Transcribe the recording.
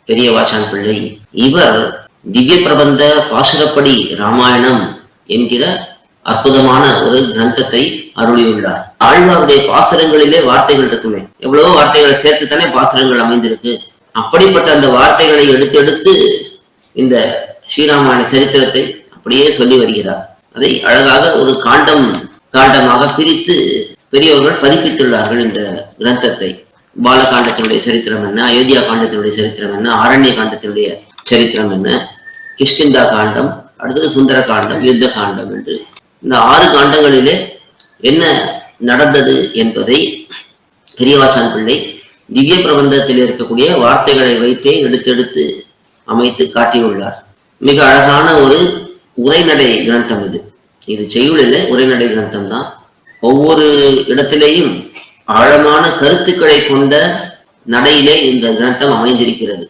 பெரியவாச்சான் பிள்ளை. இவர் திவ்ய பிரபந்த பாசுரப்படி ராமாயணம் என்கிற அற்புதமான ஒரு கிரந்தத்தை அருளியுள்ளார். ஆழ்வாருடைய பாசுரங்களிலே வார்த்தைகள் இருக்குமே, எவ்வளவோ வார்த்தைகளை சேர்த்துத்தானே பாசுரங்கள் அமைந்திருக்கு. அப்படிப்பட்ட அந்த வார்த்தைகளை எடுத்து இந்த ஸ்ரீராமாயண சரித்திரத்தை அப்படியே சொல்லி வருகிறார். அதை அழகாக ஒரு காண்டமாக பிரித்து பெரியவர்கள் பதிப்பித்துள்ளார்கள் இந்த கிரந்தத்தை. பாலகாண்டத்தினுடைய சரித்திரம் என்ன, அயோத்தியா காண்டத்தினுடைய சரித்திரம் என்ன, ஆரண்ய காண்டத்தினுடைய சரித்திரம் என்ன, கிஷ்கிந்தா காண்டம், அடுத்தது சுந்தர காண்டம், யுத்த காண்டம் என்று இந்த 6 காண்டங்களிலே என்ன நடந்தது என்பதை பெரியவாச்சான் பிள்ளை திவ்ய பிரபந்தத்தில் இருக்கக்கூடிய வார்த்தைகளை வைத்தே எடுத்து அமைத்து காட்டியுள்ளார். மிக அழகான ஒரு உரைநடை கிரந்தம் இது செய்யுள் இல்லை, உரைநடை கிரந்தம் தான். ஒவ்வொரு இடத்திலேயும் ஆழமான கருத்துக்களை கொண்ட நடையிலே இந்த கிரந்தம் அமைந்திருக்கிறது.